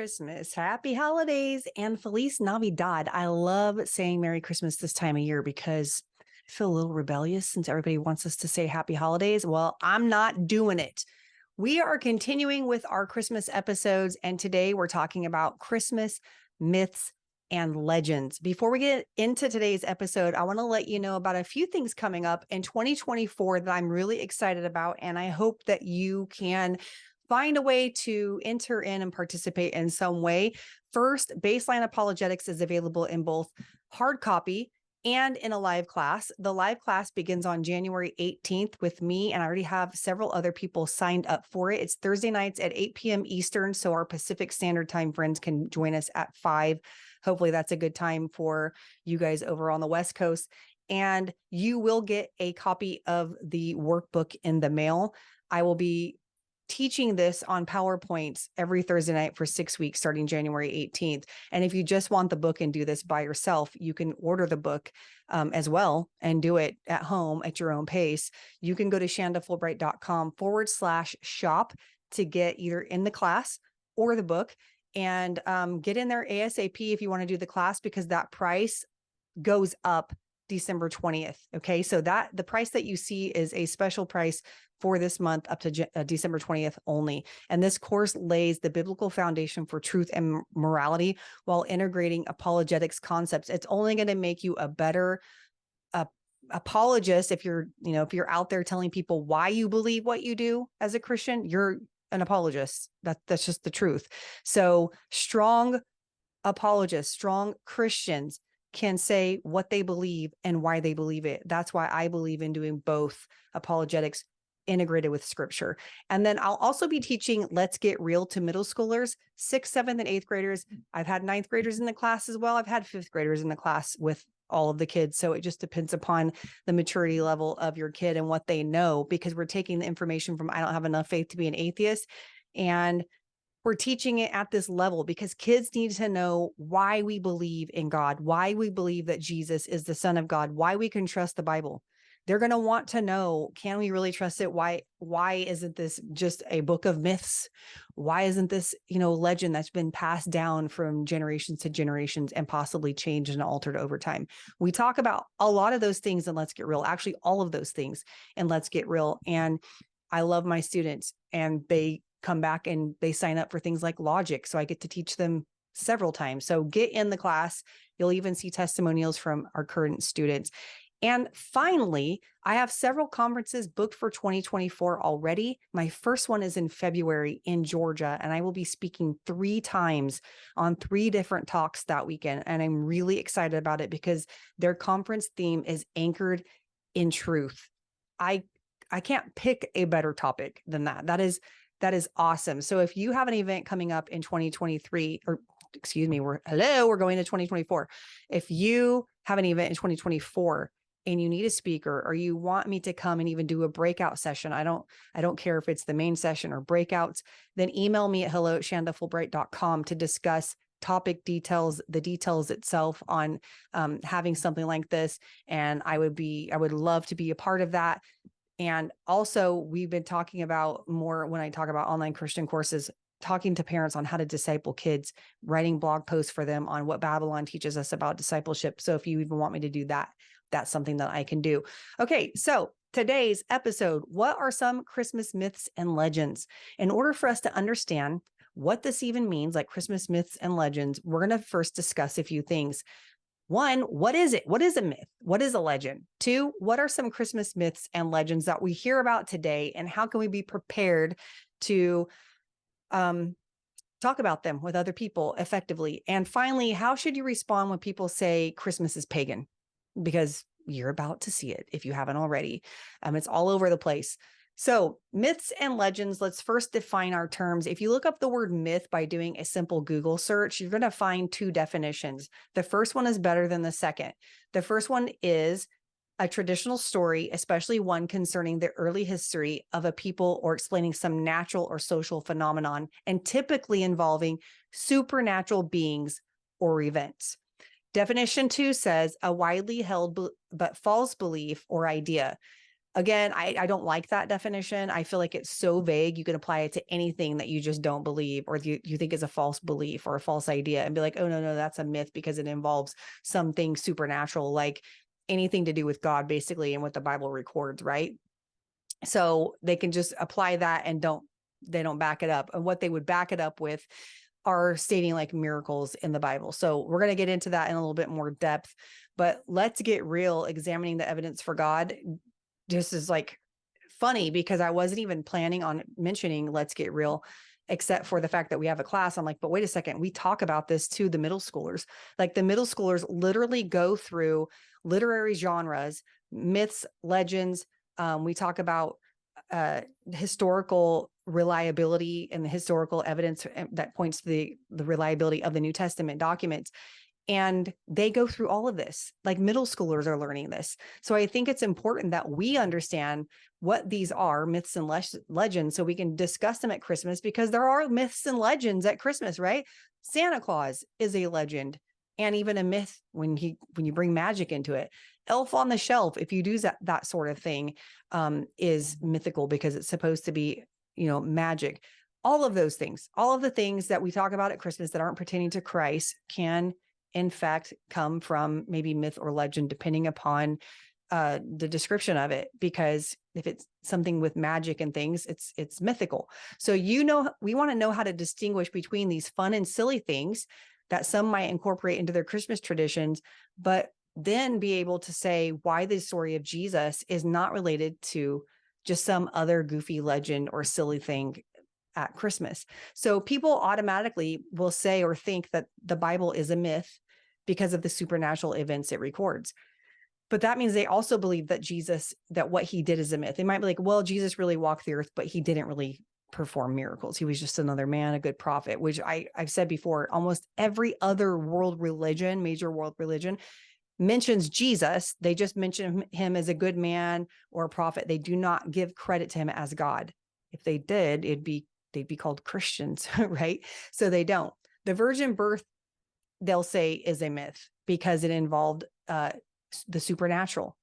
Christmas, Happy Holidays, and Feliz Navidad. I love saying Merry Christmas this time of year because I feel a little rebellious since everybody wants us to say Happy Holidays. Well, I'm not doing it. We are continuing with our Christmas episodes, and today we're talking about Christmas myths and legends. Before we get into today's episode, I want to let you know about a few things coming up in 2024 that I'm really excited about, and I hope that you can find a way to enter in and participate in some way. First, Baseline Apologetics is available in both hard copy and in a live class. The live class begins on January 18th with me, and I already have several other people signed up for it. It's Thursday nights at 8 p.m. Eastern, so our Pacific Standard Time friends can join us at 5. Hopefully that's a good time for you guys over on the West Coast. And you will get a copy of the workbook in the mail. I will be teaching this on PowerPoints every Thursday night for 6 weeks, starting January 18th. And if you just want the book and do this by yourself, you can order the book as well and do it at home at your own pace. You can go to shandafulbright.com/shop to get either in the class or the book, and get in there ASAP if you want to do the class, because that price goes up December 20th. Okay. So that the price that you see is a special price for this month up to December 20th only. And this course lays the biblical foundation for truth and morality while integrating apologetics concepts. It's only going to make you a better apologist. If you're out there telling people why you believe what you do as a Christian, you're an apologist. That's just the truth. So strong apologists, strong Christians can say what they believe and why they believe it. That's why I believe in doing both apologetics integrated with scripture. And then I'll also be teaching Let's Get Real to middle schoolers, 6th, 7th, and 8th graders. I've had 9th graders in the class as well. I've had 5th graders in the class with all of the kids. So it just depends upon the maturity level of your kid and what they know, because we're taking the information from I don't have enough faith to be an atheist, and we're teaching it at this level because kids need to know why we believe in God, why we believe that Jesus is the Son of God, why we can trust the Bible. They're going to want to know, can we really trust it? Why isn't this just a book of myths? Why isn't this, legend that's been passed down from generations to generations and possibly changed and altered over time? We talk about a lot of those things in Let's Get Real, actually all of those things in Let's Get Real. And I love my students, and they come back and they sign up for things like logic. So I get to teach them several times. So get in the class. You'll even see testimonials from our current students. And finally, I have several conferences booked for 2024 already. My first one is in February in Georgia, and I will be speaking 3 times on 3 different talks that weekend. And I'm really excited about it because their conference theme is anchored in truth. I can't pick a better topic than that. That is awesome. So if you have an event coming up in 2023, or excuse me, we're going to 2024. If you have an event in 2024 and you need a speaker, or you want me to come and even do a breakout session, I don't care if it's the main session or breakouts, then email me at hello@shandafulbright.com to discuss topic details, the details itself on having something like this. And I would love to be a part of that. And also, we've been talking about more when I talk about online Christian courses, talking to parents on how to disciple kids, writing blog posts for them on what Babylon teaches us about discipleship. So if you even want me to do that, that's something that I can do. Okay, so today's episode, what are some Christmas myths and legends? In order for us to understand what this even means, like Christmas myths and legends, we're going to first discuss a few things. 1, what is it? What is a myth? What is a legend? 2, what are some Christmas myths and legends that we hear about today, and how can we be prepared to talk about them with other people effectively? And finally, how should you respond when people say Christmas is pagan? Because you're about to see it if you haven't already. It's all over the place. So myths and legends, let's first define our terms. If you look up the word myth by doing a simple Google search, you're going to find 2 definitions. The first one is better than the second. The first one is a traditional story, especially one concerning the early history of a people or explaining some natural or social phenomenon, and typically involving supernatural beings or events. Definition 2 says a widely held but false belief or idea. Again, I don't like that definition. I feel like it's so vague. You can apply it to anything that you just don't believe, or you think is a false belief or a false idea, and be like, oh, no, that's a myth because it involves something supernatural, like anything to do with God, basically, and what the Bible records, right? So they can just apply that and they don't back it up. And what they would back it up with are stating like miracles in the Bible. So we're going to get into that in a little bit more depth, but let's get real. Examining the evidence for God. This is like funny because I wasn't even planning on mentioning let's get real, except for the fact that we have a class. I'm like, but wait a second, we talk about this to the middle schoolers. Like the middle schoolers literally go through literary genres, myths, legends. We talk about historical reliability and the historical evidence that points to the reliability of the New Testament documents. And they go through all of this, like middle schoolers are learning this. So I think it's important that we understand what these are, myths and legends, so we can discuss them at Christmas, because there are myths and legends at Christmas, right? Santa Claus is a legend and even a myth when you bring magic into it. Elf on the Shelf, if you do that sort of thing, is mythical because it's supposed to be, magic. All of those things, all of the things that we talk about at Christmas that aren't pertaining to Christ can in fact come from maybe myth or legend, depending upon the description of it. Because if it's something with magic and things, it's mythical. So we want to know how to distinguish between these fun and silly things that some might incorporate into their Christmas traditions, but then be able to say why the story of Jesus is not related to just some other goofy legend or silly thing at Christmas. So people automatically will say or think that the Bible is a myth because of the supernatural events it records. But that means they also believe that what he did is a myth. They might be like, well, Jesus really walked the earth, but he didn't really perform miracles. He was just another man, a good prophet, which I've said before, almost every other major world religion mentions Jesus. They just mention him as a good man or a prophet. They do not give credit to him as God. If they did, they'd be called Christians, right? So they don't. The virgin birth, they'll say, is a myth because it involved the supernatural.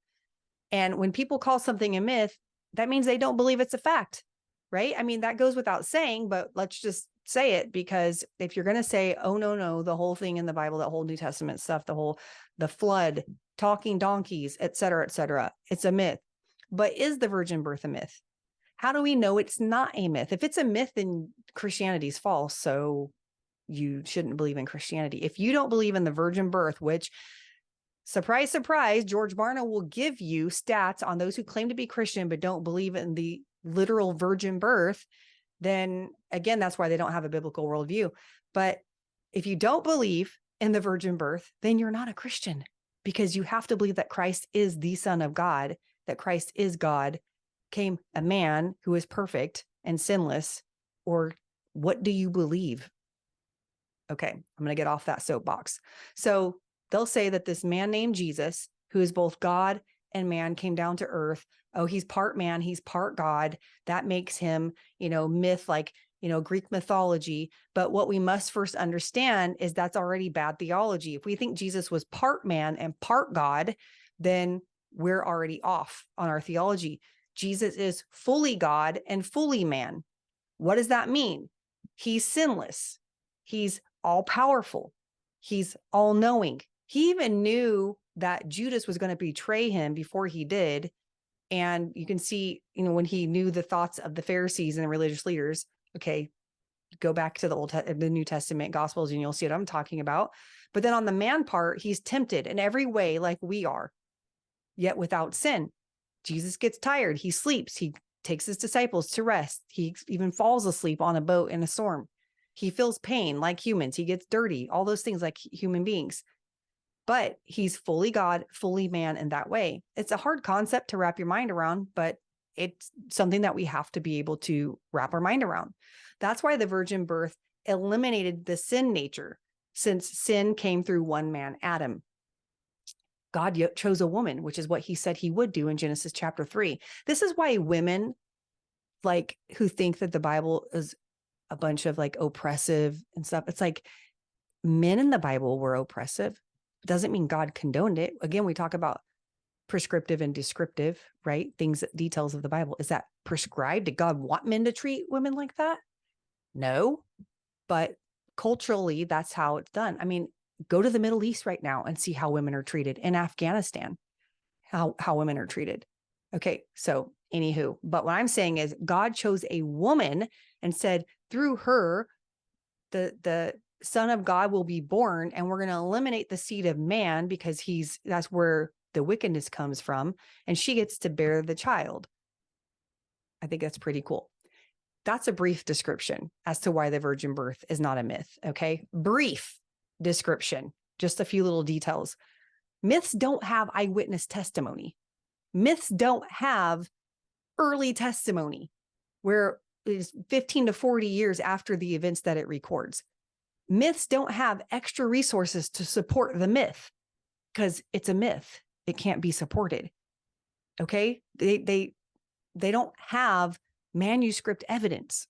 And when people call something a myth, that means they don't believe it's a fact, right? I mean, that goes without saying, but let's just say it, because if you're going to say, oh, no, the whole thing in the Bible, that whole New Testament stuff, the flood, talking donkeys, et cetera, it's a myth. But is the virgin birth a myth? How do we know it's not a myth? If it's a myth, then Christianity is false. So you shouldn't believe in Christianity. If you don't believe in the virgin birth, which, surprise, surprise, George Barna will give you stats on those who claim to be Christian but don't believe in the literal virgin birth, then again, that's why they don't have a biblical worldview. But if you don't believe in the virgin birth, then you're not a Christian, because you have to believe that Christ is the Son of God, that Christ is God, came a man who is perfect and sinless. Or what do you believe? Okay, I'm going to get off that soapbox. So they'll say that this man named Jesus, who is both God and man, came down to earth. Oh, he's part man, he's part God. That makes him, myth, like, Greek mythology. But what we must first understand is that's already bad theology. If we think Jesus was part man and part God, then we're already off on our theology. Jesus is fully God and fully man. What does that mean? He's sinless. He's all powerful. He's all knowing. He even knew that Judas was going to betray him before he did. And you can see, when he knew the thoughts of the Pharisees and the religious leaders. Okay, go back to the New Testament Gospels and you'll see what I'm talking about. But then on the man part, he's tempted in every way like we are, yet without sin. Jesus gets tired. He sleeps. He takes his disciples to rest. He even falls asleep on a boat in a storm. He feels pain like humans. He gets dirty, all those things like human beings. But he's fully God, fully man in that way. It's a hard concept to wrap your mind around, but it's something that we have to be able to wrap our mind around. That's why the virgin birth eliminated the sin nature, since sin came through one man, Adam. God chose a woman, which is what he said he would do in Genesis chapter 3. This is why women, like, who think that the Bible is a bunch of like oppressive and stuff. It's like, men in the Bible were oppressive. Doesn't mean God condoned it. Again, we talk about prescriptive and descriptive, right? Things, details of the Bible. Is that prescribed? Did God want men to treat women like that? No, but culturally, that's how it's done. I mean, go to the Middle East right now and see how women are treated. In Afghanistan, how women are treated. Okay, so anywho, but what I'm saying is God chose a woman and said through her, the Son of God will be born, and we're going to eliminate the seed of man because that's where the wickedness comes from, and she gets to bear the child. I think that's pretty cool. That's a brief description as to why the virgin birth is not a myth. Okay. Brief description, just a few little details. Myths don't have eyewitness testimony. Myths don't have early testimony where it's 15 to 40 years after the events that it records. Myths don't have extra resources to support the myth because it's a myth. It can't be supported. Okay. They don't have manuscript evidence.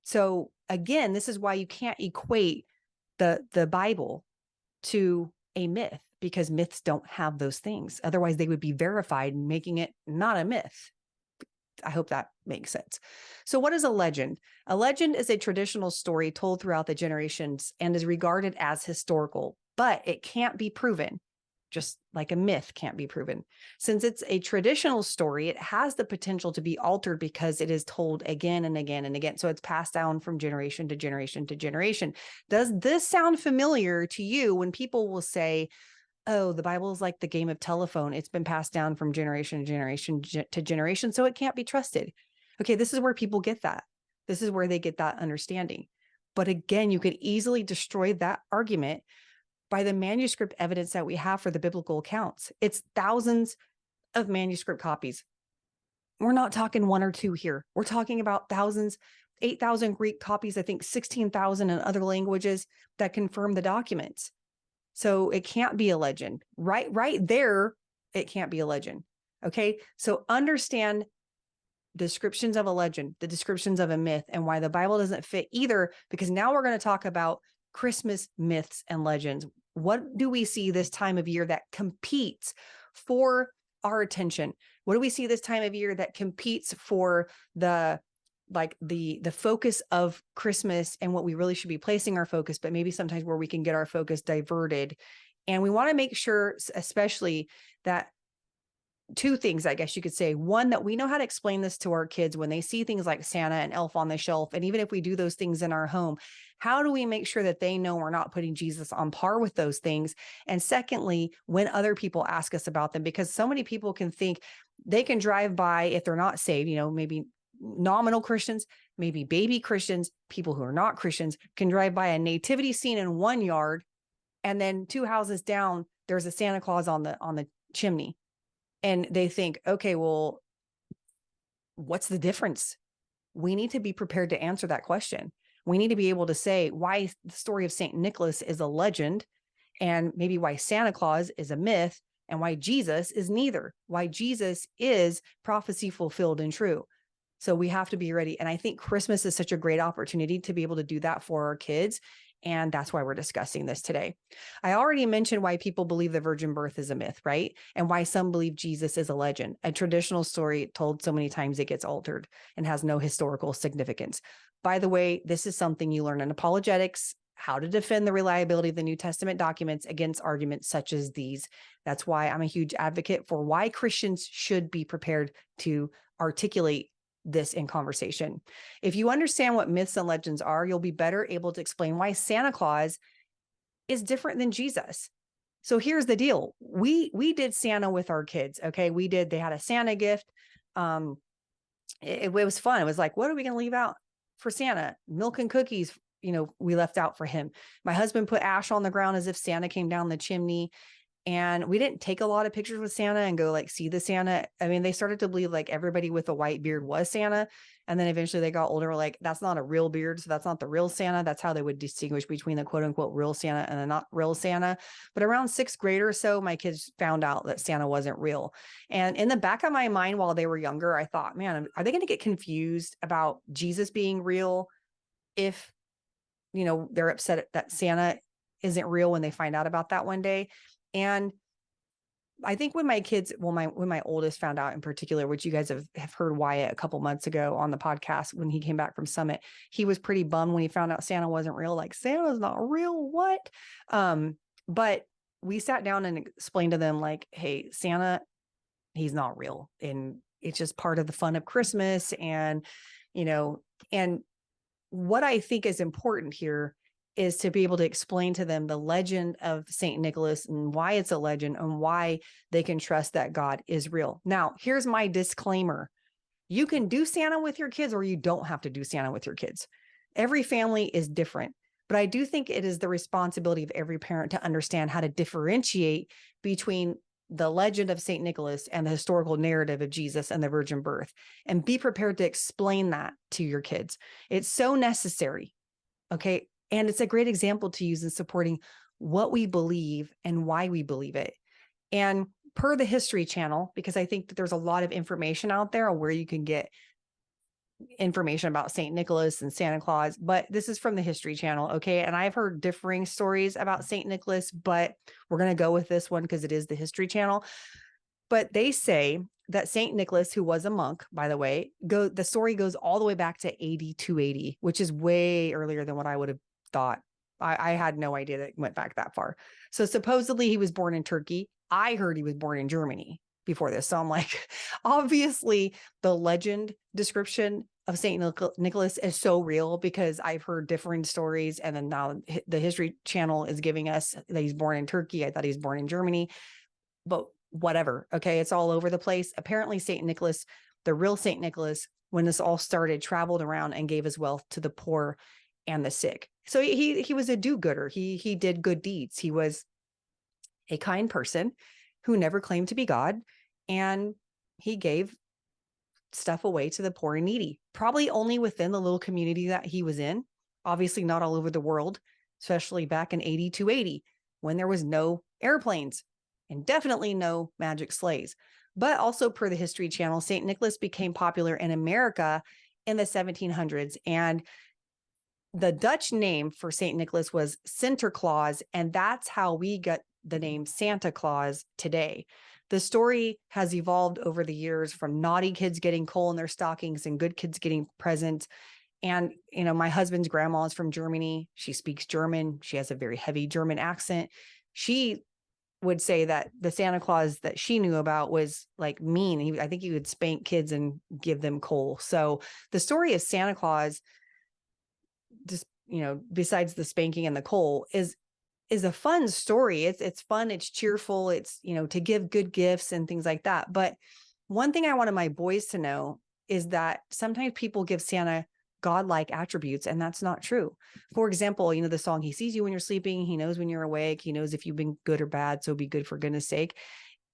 So again, this is why you can't equate the Bible to a myth, because myths don't have those things. Otherwise, they would be verified, making it not a myth. I hope that makes sense. So what is a legend? A legend is a traditional story told throughout the generations and is regarded as historical, but it can't be proven. Just like a myth can't be proven. Since it's a traditional story, it has the potential to be altered because it is told again and again and again. So it's passed down from generation to generation to generation. Does this sound familiar to you when people will say, oh, the Bible is like the game of telephone. It's been passed down from generation to generation to generation, so it can't be trusted. Okay, this is where people get that. This is where they get that understanding. But again, you could easily destroy that argument by the manuscript evidence that we have for the biblical accounts. It's thousands of manuscript copies. We're not talking one or two here. We're talking about thousands, 8,000 Greek copies, I think 16,000 in other languages that confirm the documents. So it can't be a legend. Right there, it can't be a legend. Okay, so understand descriptions of a legend, the descriptions of a myth, and why the Bible doesn't fit either, because now we're going to talk about Christmas myths and legends. What do we see this time of year that competes for our attention? What do we see this time of year that competes for the focus of Christmas and what we really should be placing our focus, but maybe sometimes where we can get our focus diverted? And we want to make sure, especially, that two things, I guess you could say. One, that we know how to explain this to our kids when they see things like Santa and Elf on the Shelf. And even if we do those things in our home, how do we make sure that they know we're not putting Jesus on par with those things? And secondly, when other people ask us about them, because so many people can think they can drive by, if they're not saved, maybe nominal Christians, maybe baby Christians, people who are not Christians, can drive by a nativity scene in one yard, and then two houses down, there's a Santa Claus on the chimney. And they think, okay, well, what's the difference? We need to be prepared to answer that question. We need to be able to say why the story of St. Nicholas is a legend, and maybe why Santa Claus is a myth, and why Jesus is neither, why Jesus is prophecy fulfilled and true. So we have to be ready. And I think Christmas is such a great opportunity to be able to do that for our kids. And that's why we're discussing this today. I already mentioned why people believe the virgin birth is a myth, right? And why some believe Jesus is a legend, a traditional story told so many times it gets altered and has no historical significance. By the way, this is something you learn in apologetics, how to defend the reliability of the New Testament documents against arguments such as these. That's why I'm a huge advocate for why Christians should be prepared to articulate this in conversation. If you understand what myths and legends are, you'll be better able to explain why Santa Claus is different than Jesus. So here's the deal. We did Santa with our kids. Okay. They had a Santa gift. It was fun. It was like, what are we going to leave out for Santa? Milk and cookies, we left out for him. My husband put ash on the ground as if Santa came down the chimney. And we didn't take a lot of pictures with Santa and go see the Santa. I mean, they started to believe everybody with a white beard was Santa. And then eventually they got older. That's not a real beard. So that's not the real Santa. That's how they would distinguish between the quote unquote real Santa and the not real Santa. But around sixth grade or so, my kids found out that Santa wasn't real. And in the back of my mind, while they were younger, I thought, man, are they going to get confused about Jesus being real if, they're upset that Santa isn't real when they find out about that one day? And I think when my kids, when my oldest found out in particular, which you guys have heard Wyatt a couple months ago on the podcast, when he came back from Summit, he was pretty bummed when he found out Santa wasn't real. Like, Santa's not real. What? But we sat down and explained to them, like, hey, Santa, he's not real. And it's just part of the fun of Christmas. And, and what I think is important here is to be able to explain to them the legend of Saint Nicholas and why it's a legend and why they can trust that God is real. Now, here's my disclaimer. You can do Santa with your kids, or you don't have to do Santa with your kids. Every family is different, but I do think it is the responsibility of every parent to understand how to differentiate between the legend of Saint Nicholas and the historical narrative of Jesus and the virgin birth, and be prepared to explain that to your kids. It's so necessary. Okay. And it's a great example to use in supporting what we believe and why we believe it. And per the History Channel, because I think that there's a lot of information out there where you can get information about St. Nicholas and Santa Claus, but this is from the History Channel. Okay. And I've heard differing stories about St. Nicholas, but we're going to go with this one because it is the History Channel. But they say that St. Nicholas, who was a monk, by the way, the story goes all the way back to AD 280, which is way earlier than what I would have thought. I had no idea that it went back that far. So supposedly he was born in Turkey. I heard he was born in Germany before this. So I'm like, obviously the legend description of St. Nicholas is so real, because I've heard different stories. And then now the History Channel is giving us that he's born in Turkey. I thought he was born in Germany, but whatever. Okay. It's all over the place. Apparently St. Nicholas, the real St. Nicholas, when this all started, traveled around and gave his wealth to the poor and the sick. So he was a do-gooder. He did good deeds. He was a kind person who never claimed to be God, and he gave stuff away to the poor and needy, probably only within the little community that he was in. Obviously not all over the world, especially back in AD 280 when there was no airplanes and definitely no magic sleighs. But also per the History Channel, St. Nicholas became popular in America in the 1700s, and the Dutch name for St. Nicholas was Sinterklaas, and that's how we got the name Santa Claus today. The story has evolved over the years from naughty kids getting coal in their stockings and good kids getting presents. And, my husband's grandma is from Germany. She speaks German. She has a very heavy German accent. She would say that the Santa Claus that she knew about was like mean. I think he would spank kids and give them coal. So the story of Santa Claus, just, besides the spanking and the coal, is a fun story. It's fun. It's cheerful. It's, to give good gifts and things like that. But one thing I wanted my boys to know is that sometimes people give Santa godlike attributes, and that's not true. For example, the song, he sees you when you're sleeping. He knows when you're awake. He knows if you've been good or bad. So be good for goodness sake.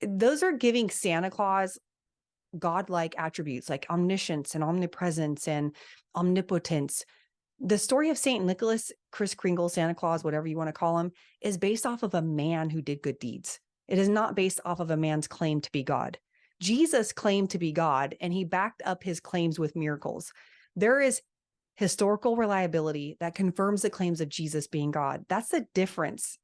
Those are giving Santa Claus godlike attributes like omniscience and omnipresence and omnipotence. The story of St. Nicholas, Kris Kringle, Santa Claus, whatever you want to call him, is based off of a man who did good deeds. It is not based off of a man's claim to be God. Jesus claimed to be God, and he backed up his claims with miracles. There is historical reliability that confirms the claims of Jesus being God. That's the difference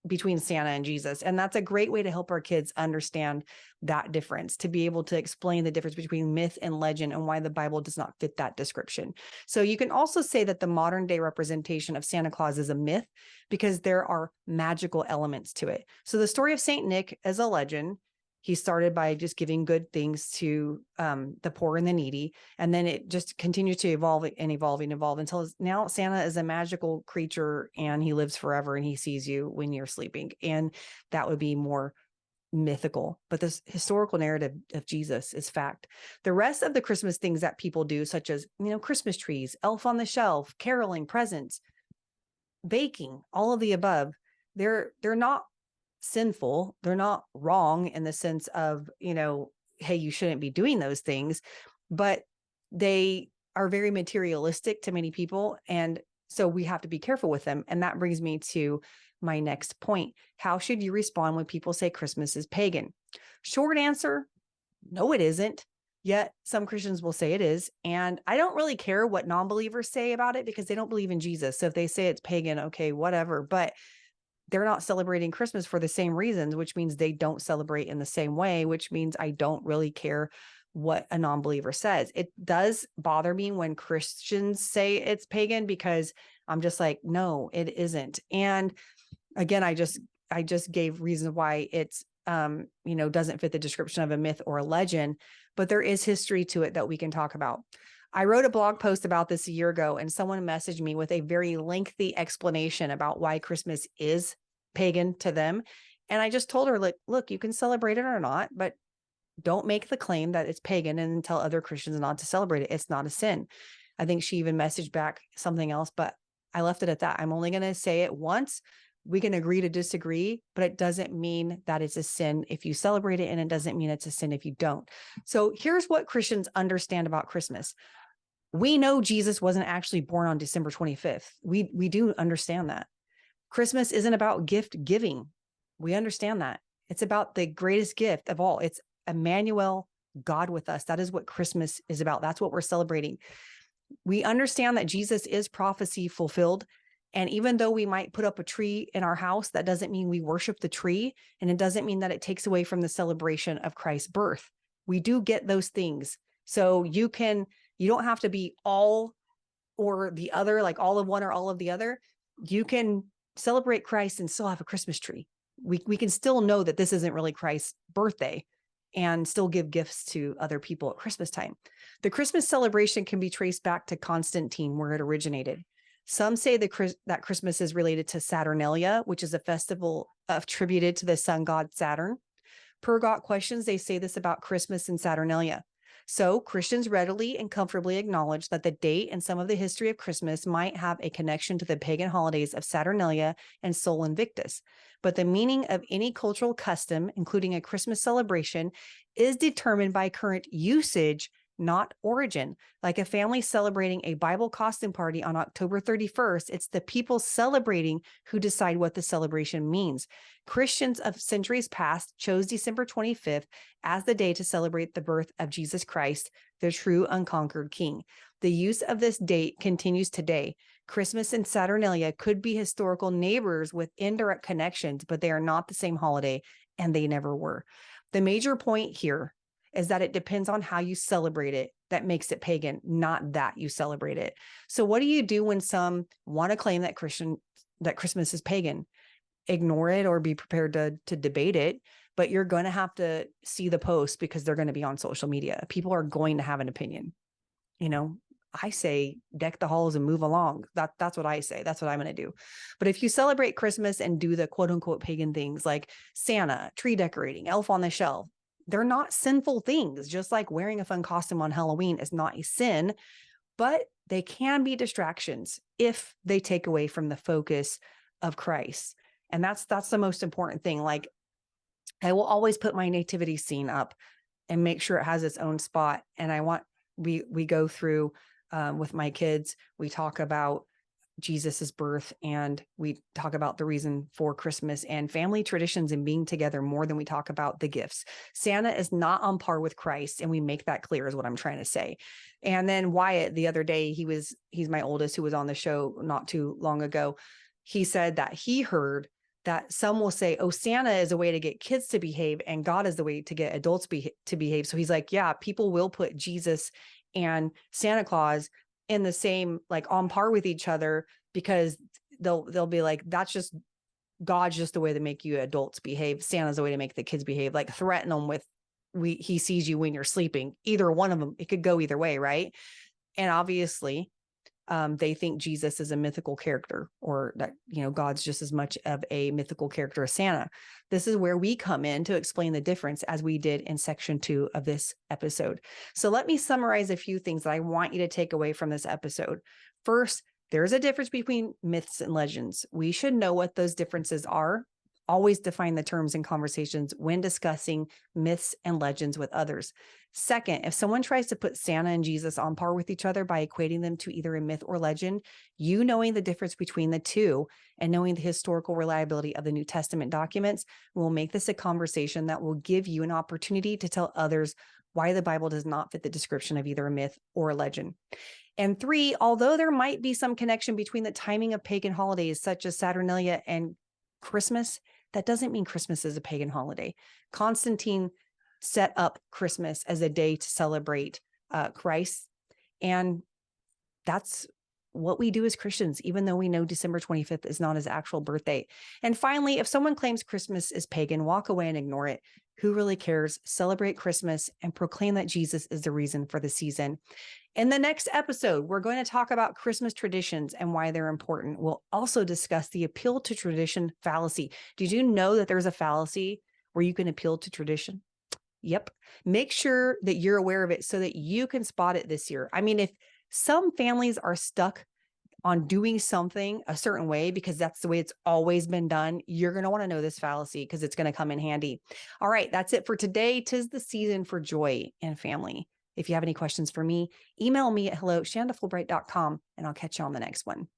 between Santa and Jesus. And that's a great way to help our kids understand that difference, to be able to explain the difference between myth and legend and why the Bible does not fit that description. So you can also say that the modern day representation of Santa Claus is a myth because there are magical elements to it. So the story of Saint Nick is a legend. He started by just giving good things to the poor and the needy. And then it just continues to evolve and evolve and evolve until now Santa is a magical creature and he lives forever and he sees you when you're sleeping. And that would be more mythical. But this historical narrative of Jesus is fact. The rest of the Christmas things that people do, such as, Christmas trees, elf on the shelf, caroling, presents, baking, all of the above, they're not sinful. They're not wrong in the sense of, hey, you shouldn't be doing those things, but they are very materialistic to many people. And so we have to be careful with them. And that brings me to my next point. How should you respond when people say Christmas is pagan? Short answer, no, it isn't. Yet some Christians will say it is. And I don't really care what non-believers say about it because they don't believe in Jesus. So if they say it's pagan, okay, whatever. But they're not celebrating Christmas for the same reasons, which means they don't celebrate in the same way, which means I don't really care what a non-believer says. It does bother me when Christians say it's pagan, because I'm just like, no, it isn't. And again, I just gave reasons why it's, doesn't fit the description of a myth or a legend, but there is history to it that we can talk about. I wrote a blog post about this a year ago, and someone messaged me with a very lengthy explanation about why Christmas is pagan to them. And I just told her, like, look, you can celebrate it or not, but don't make the claim that it's pagan and tell other Christians not to celebrate it. It's not a sin. I think she even messaged back something else, but I left it at that. I'm only going to say it once. We can agree to disagree, but it doesn't mean that it's a sin if you celebrate it, and it doesn't mean it's a sin if you don't. So here's what Christians understand about Christmas. We know Jesus wasn't actually born on December 25th. We do understand that. Christmas isn't about gift giving. We understand that. It's about the greatest gift of all. It's Emmanuel, God with us. That is what Christmas is about. That's what we're celebrating. We understand that Jesus is prophecy fulfilled. And even though we might put up a tree in our house, that doesn't mean we worship the tree. And it doesn't mean that it takes away from the celebration of Christ's birth. We do get those things. So you don't have to be all or the other, like all of one or all of the other. You can celebrate Christ and still have a Christmas tree. We can still know that this isn't really Christ's birthday, and still give gifts to other people at Christmas time. The Christmas celebration can be traced back to Constantine, where it originated. Some say that Christmas is related to Saturnalia, which is a festival attributed to the sun god Saturn. Per Got Questions, they say this about Christmas and Saturnalia. So Christians readily and comfortably acknowledge that the date and some of the history of Christmas might have a connection to the pagan holidays of Saturnalia and Sol Invictus. But the meaning of any cultural custom, including a Christmas celebration, is determined by current usage, not origin. Like a family celebrating a Bible costume party on October 31st, it's the people celebrating who decide what the celebration means. Christians of centuries past chose December 25th as the day to celebrate the birth of Jesus Christ, the true unconquered King. The use of this date continues today. Christmas and Saturnalia could be historical neighbors with indirect connections, but they are not the same holiday, and they never were. The major point here is that it depends on how you celebrate it that makes it pagan, not that you celebrate it. So what do you do when some want to claim that Christmas is pagan? Ignore it or be prepared to debate it, but you're going to have to see the post because they're going to be on social media. People are going to have an opinion. I say deck the halls and move along. That's what I say. That's what I'm going to do. But if you celebrate Christmas and do the quote unquote pagan things like Santa, tree decorating, elf on the shelf, they're not sinful things. Just like wearing a fun costume on Halloween is not a sin, but they can be distractions if they take away from the focus of Christ. And that's the most important thing. Like, I will always put my nativity scene up and make sure it has its own spot. And I want, we go through with my kids, we talk about Jesus's birth, and we talk about the reason for Christmas and family traditions and being together more than we talk about the gifts. Santa is not on par with Christ, and we make that clear is what I'm trying to say. And then Wyatt, the other day, he's my oldest, who was on the show not too long ago. He said that he heard that some will say, oh, Santa is a way to get kids to behave and God is the way to get adults to behave. So he's like, yeah, people will put Jesus and Santa Claus in the same, like on par with each other, because they'll be like, that's just, God's just the way to make you adults behave. Santa's the way to make the kids behave. Like threaten them with, he sees you when you're sleeping. Either one of them, it could go either way, right? And obviously, they think Jesus is a mythical character, or that, God's just as much of a mythical character as Santa. This is where we come in to explain the difference, as we did in section 2 of this episode. So let me summarize a few things that I want you to take away from this episode. First, there's a difference between myths and legends. We should know what those differences are. Always define the terms in conversations when discussing myths and legends with others. Second, if someone tries to put Santa and Jesus on par with each other by equating them to either a myth or legend, you knowing the difference between the two and knowing the historical reliability of the New Testament documents will make this a conversation that will give you an opportunity to tell others why the Bible does not fit the description of either a myth or a legend. And 3, although there might be some connection between the timing of pagan holidays such as Saturnalia and Christmas, that doesn't mean Christmas is a pagan holiday. Constantine set up Christmas as a day to celebrate Christ. And that's what we do as Christians, even though we know December 25th is not his actual birthday. And finally, if someone claims Christmas is pagan, walk away and ignore it. Who really cares? Celebrate Christmas and proclaim that Jesus is the reason for the season. In the next episode, we're going to talk about Christmas traditions and why they're important. We'll also discuss the appeal to tradition fallacy. Did you know that there's a fallacy where you can appeal to tradition? Yep. Make sure that you're aware of it so that you can spot it this year. I mean, if some families are stuck on doing something a certain way because that's the way it's always been done, you're going to want to know this fallacy because it's going to come in handy. All right, that's it for today. 'Tis the season for joy and family. If you have any questions for me, email me at hello@shandafulbright.com and I'll catch you on the next one.